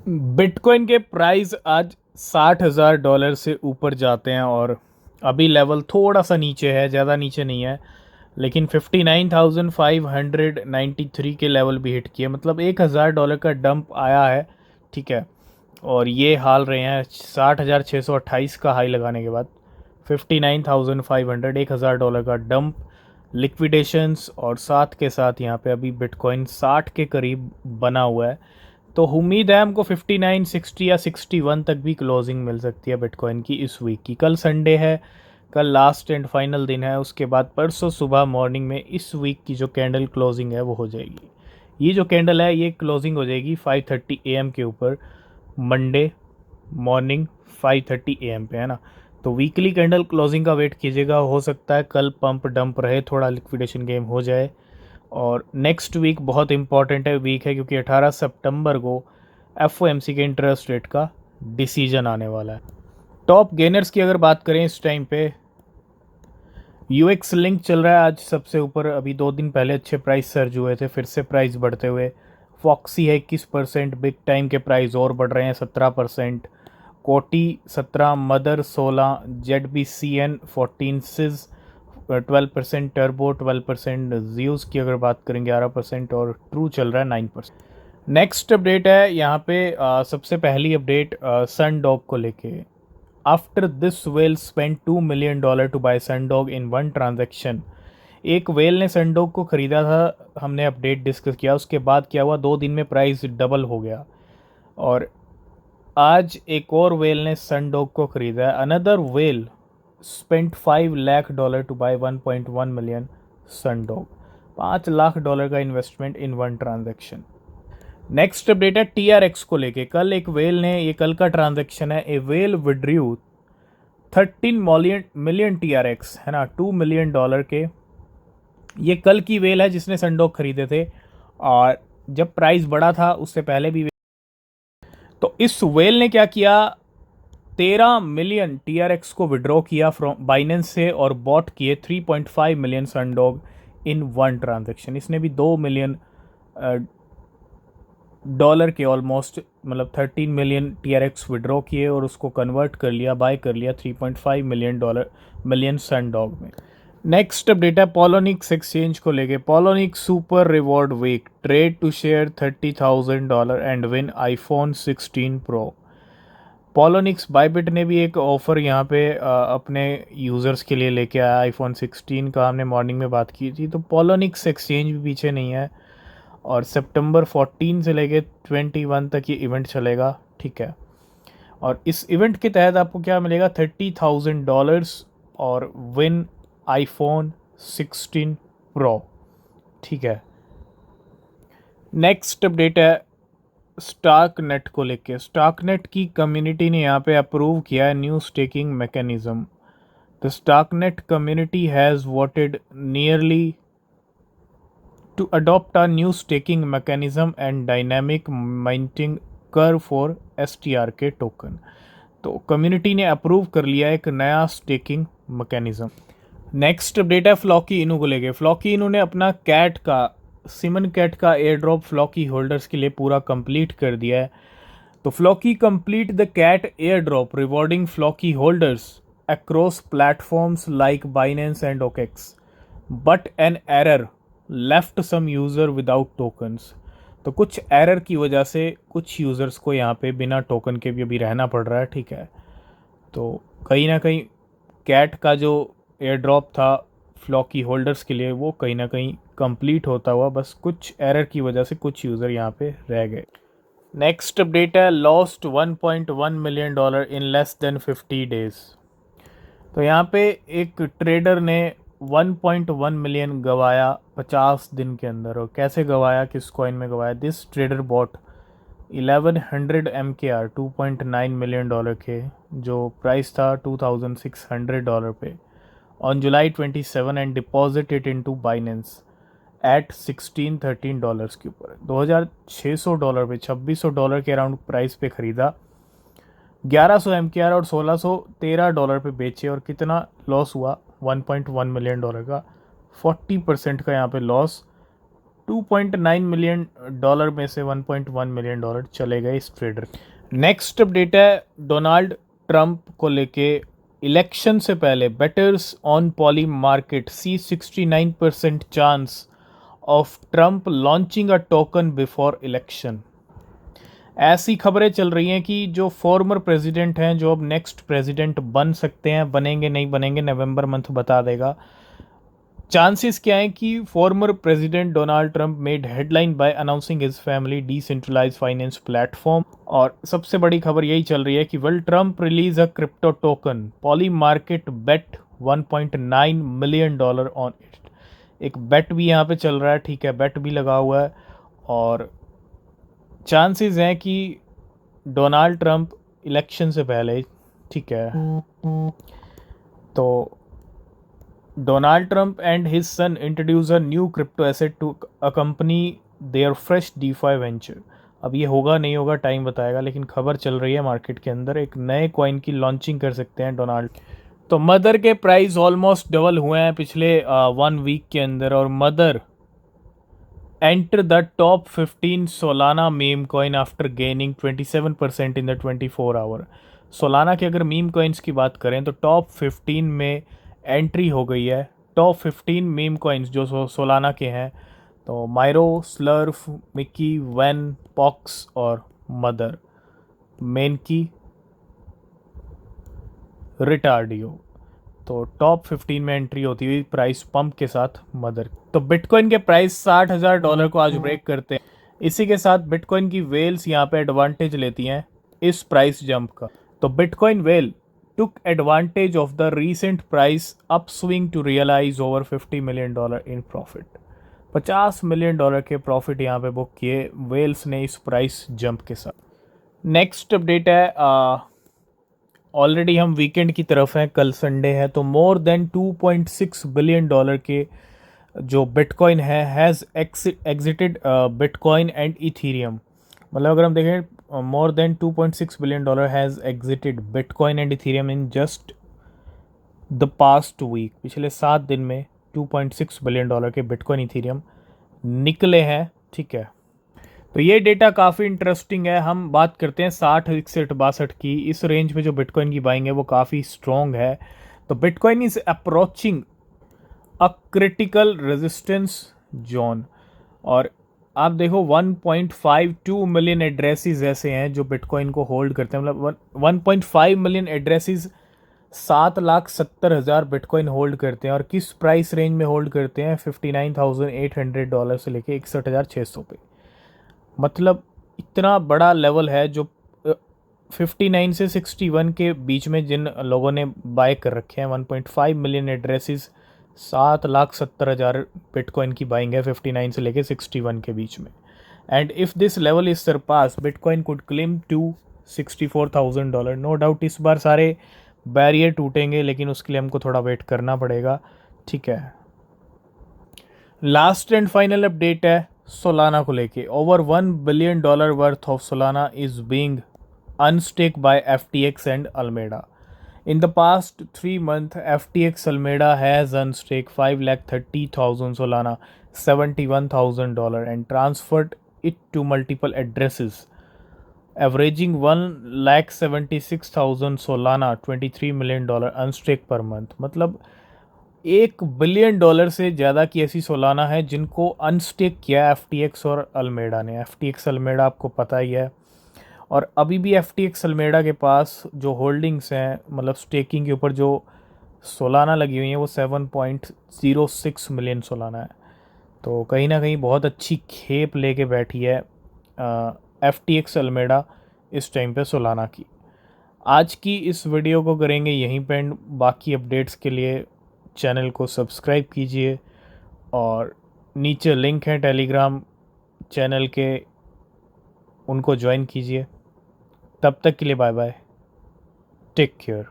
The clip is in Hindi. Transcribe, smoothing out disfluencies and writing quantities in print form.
बिटकॉइन के प्राइस आज $60,000 से ऊपर जाते हैं और अभी लेवल थोड़ा सा नीचे है, ज़्यादा नीचे नहीं है, लेकिन 59,593 के लेवल भी हिट किए, मतलब $1,000 का डंप आया है। ठीक है, और ये हाल रहे हैं 60,628 का हाई लगाने के बाद 59,500, $1,000 का डंप, लिक्विडेशंस और साथ के साथ यहाँ पे अभी बिटकॉइन 60 के करीब बना हुआ है। तो उम्मीद है हमको 59, 60 या 61 तक भी क्लोजिंग मिल सकती है बिटकॉइन की इस वीक की। कल संडे है, कल लास्ट एंड फाइनल दिन है, उसके बाद परसों सुबह मॉर्निंग में इस वीक की जो कैंडल क्लोजिंग है वो हो जाएगी। ये जो कैंडल है ये क्लोजिंग हो जाएगी 5:30 AM के ऊपर, मंडे मॉर्निंग 5:30 AM पे, है ना। तो वीकली कैंडल क्लोजिंग का वेट कीजिएगा, हो सकता है कल पंप डंप रहे, थोड़ा लिक्विडेशन गेम हो जाए। और नेक्स्ट वीक बहुत इंपॉर्टेंट है वीक है, क्योंकि 18 सितंबर को एफओएमसी के इंटरेस्ट रेट का डिसीजन आने वाला है। टॉप गेनर्स की अगर बात करें इस टाइम पे, यूएक्स लिंक चल रहा है आज सबसे ऊपर। अभी 2 दिन पहले अच्छे प्राइस सर्ज हुए थे, फिर से प्राइस बढ़ते हुए। फॉक्सी है 21%, बिग टाइम के प्राइस और बढ़ रहे हैं 17%, कोटी 17, mother 16, Z B C N 14, सिज 12%, टर्बो 12%, जियोस की अगर बात करें 11% और ट्रू चल रहा है 9%। नेक्स्ट अपडेट है यहाँ पे, सबसे पहली अपडेट सन डॉग को लेके। After this whale spend $2 million to buy Sundog in one transaction. एक वेल ने सनडॉग को ख़रीदा था, हमने अपडेट डिस्कस किया, उसके बाद क्या हुआ, 2 दिन में प्राइस डबल हो गया। और आज एक और वेल ने सनडॉग को ख़रीदा है। Another whale spent $5 lakh to buy 1.1 million Sundog. $5 lakh का investment in one transaction. Next update है टीआरएक्स को लेके। कल एक वेल ने, ये कल का ट्रांजेक्शन है, ए वेल विड्रू 13 मिलियन टीआरएक्स, है ना, $2 million के। ये कल की वेल है जिसने सनडॉग खरीदे थे, और जब प्राइस बढ़ा था उससे पहले भी। तो इस वेल ने क्या किया, 13 मिलियन टीआरएक्स को विड्रॉ किया फ्रॉम बाइनेंस से और बॉट किए 3.5 million sundog in one transaction. इसने भी $2 million के ऑलमोस्ट, मतलब 13 मिलियन टीआरएक्स विड्रॉ किए और उसको कन्वर्ट कर लिया, बाय कर लिया $3.5 मिलियन सनडॉग में। नेक्स्ट अपडेट है पॉलोनिक्स एक्सचेंज को लेके। Poloniex super reward week, trade to share $30,000 and win iPhone 16 pro. Poloniex Bybit ने भी एक ऑफ़र यहाँ पे अपने यूज़र्स के लिए लेके आया, आईफोन 16 का हमने मॉर्निंग में बात की थी। तो पॉलोनिक्स एक्सचेंज भी पीछे नहीं है, और सितंबर 14 से लेके 21 तक ये इवेंट चलेगा। ठीक है, और इस इवेंट के तहत आपको क्या मिलेगा, $30,000 और विन आईफोन 16 प्रो। ठीक है, नेक्स्ट अपडेट है स्टार्क नेट को लेके। स्टार्क नेट की कम्युनिटी ने यहाँ पे अप्रूव किया है new staking mechanism. The Starknet community has voted nearly to adopt a new staking mechanism and dynamic minting curve for STRK token। तो कम्युनिटी ने अप्रूव कर लिया एक नया स्टेकिंग मैकेनिज्म। नेक्स्ट अपडेट है फ्लॉकी इनू को लेके। फ्लॉकी इनू ने अपना कैट का, सिमन कैट का एयर ड्रॉप फ्लॉकी होल्डर्स के लिए पूरा कंप्लीट कर दिया है। तो Floki complete the cat airdrop rewarding Floki holders across platforms like Binance and OKX, but an error left some user without tokens. तो कुछ एरर की वजह से कुछ यूज़र्स को यहाँ पे बिना टोकन के भी अभी रहना पड़ रहा है। ठीक है, तो कहीं ना कहीं कैट का जो एयर ड्रॉप था फ्लॉकी होल्डर्स के लिए वो कहीं ना कहीं कंप्लीट होता हुआ, बस कुछ एरर की वजह से कुछ यूज़र यहाँ पे रह गए। नेक्स्ट अपडेट है lost $1.1 million in less than 50 days. तो यहाँ पे एक ट्रेडर ने 1.1 मिलियन गवाया 50 दिन के अंदर। और कैसे गवाया, किस कॉइन में गवाया, this trader bot 1100 MKR $2.9 million के, जो प्राइस था $2,600 पे, on July 27 and deposit it into Binance at $16-13 के ऊपर, $2,600 पे, $2,600 के अराउंड प्राइस पे ख़रीदा, 1100 MKR और $1,613 पे बेचे। और कितना लॉस हुआ, $1.1 मिलियन का, 40% का यहाँ पे लॉस, $2.9 मिलियन में से $1.1 मिलियन चले गए इस ट्रेडर। नेक्स्ट अपडेट है डोनाल्ड ट्रंप को लेके। इलेक्शन से पहले bettors on Polymarket see 69% chance of Trump launching a token before election. ऐसी खबरें चल रही हैं कि जो फॉर्मर प्रेसिडेंट हैं, जो अब नेक्स्ट प्रेसिडेंट बन सकते हैं, बनेंगे नहीं बनेंगे नवंबर मंथ बता देगा। चांसेस क्या है कि former president Donald Trump made headline by announcing his family decentralised finance platform. और सबसे बड़ी खबर यही चल रही है कि will Trump release a crypto token, Polymarket bet $1.9 million on it. एक बेट भी यहाँ पे चल रहा है, ठीक है, बेट भी लगा हुआ है। और चांसेस हैं कि डोनाल्ड ट्रंप इलेक्शन से पहले, ठीक है, तो Donald Trump and his son introduce a new crypto asset to accompany their fresh DeFi venture। अब ये होगा नहीं होगा टाइम बताएगा, लेकिन खबर चल रही है मार्केट के अंदर एक नए कॉइन की लॉन्चिंग कर सकते हैं डोनाल्ड। तो मदर के प्राइस ऑलमोस्ट डबल हुए हैं पिछले 1 वीक के अंदर, और mother enter the top 15 Solana meme coin after gaining 27% in the 24 hour. Solana के अगर मीम कॉइन्स की बात करें तो टॉप 15 में एंट्री हो गई है। टॉप 15 मीम कॉइन्स जो सोलाना के हैं, तो Miro, Slurrp, Mickey, van, pox और मदर, मेन की, रिटार्डियो। तो टॉप 15 में एंट्री होती हुई प्राइस पंप के साथ मदर। तो बिटकॉइन के प्राइस $60,000 को आज ब्रेक करते हैं। इसी के साथ बिटकॉइन की वेल्स यहाँ पे एडवांटेज लेती हैं इस प्राइस जंप का। तो bitcoin well took advantage of the recent price upswing to realize over $50 million in profit। $50 million के प्रॉफिट यहाँ पे बुक किए वेल्स ने इस प्राइस जंप के साथ। नेक्स्ट अपडेट है, ऑलरेडी हम वीकेंड की तरफ हैं, कल संडे है, तो मोर देन $2.6 बिलियन के जो बिटकॉइन है has exited bitcoin and ethereum. मतलब अगर हम देखें, more than $2.6 billion has exited bitcoin and ethereum in just the past week. पिछले 7 दिन में $2.6 बिलियन के बिटकॉइन इथीरियम निकले हैं, ठीक है। तो ये डेटा काफ़ी इंटरेस्टिंग है। हम बात करते हैं 60, 61, 62 की, इस रेंज में जो बिटकॉइन की बाइंग है वो काफ़ी स्ट्रॉन्ग है। तो bitcoin is approaching a critical resistance zone. और आप देखो 1.52 मिलियन एड्रेसेस ऐसे हैं जो बिटकॉइन को होल्ड करते हैं। मतलब 1.5 मिलियन एड्रेसेस 7,70,000 बिटकॉइन होल्ड करते हैं। और किस प्राइस रेंज में होल्ड करते हैं? $59,800 से लेके 61,600 पे। मतलब इतना बड़ा लेवल है जो 59 से 61 के बीच में जिन लोगों ने बाय कर रखे हैं। 1.5 मिलियन एड्रेसेस, 7,70,000 बिटकॉइन की बाइंग है 59 से लेके 61 के बीच में। And if this level is surpass, bitcoin could claim to $64,000। No doubt इस बार सारे बैरियर टूटेंगे, लेकिन उसके लिए हमको थोड़ा वेट करना पड़ेगा, ठीक है। लास्ट एंड फाइनल अपडेट है सोलाना को लेके। Over $1 billion worth of Solana is being unstake by FTX and Alameda. In the past 3 months, FTX Alameda has unstaked 530,000 Solana, $71,000, and transferred it to multiple addresses, averaging 176,000 Solana, $23 million unstaked per month। मतलब $1 बिलियन से ज़्यादा की ऐसी सोलाना है जिनको अनस्टेक किया FTX और अल्मेडा ने। FTX अल्मेडा आपको पता ही है। और अभी भी FTX अल्मेडा के पास जो होल्डिंग्स हैं, मतलब स्टेकिंग के ऊपर जो सोलाना लगी हुई हैं, वो 7.06 मिलियन सोलाना है। तो कहीं ना कहीं बहुत अच्छी खेप लेके बैठी है FTX अल्मेडा इस टाइम पे सोलाना की। आज की इस वीडियो को करेंगे यहीं पे एंड। बाकी अपडेट्स के लिए चैनल को सब्सक्राइब कीजिए, और नीचे लिंक है टेलीग्राम चैनल के, उनको ज्वाइन कीजिए। तब तक के लिए बाय बाय, टेक केयर।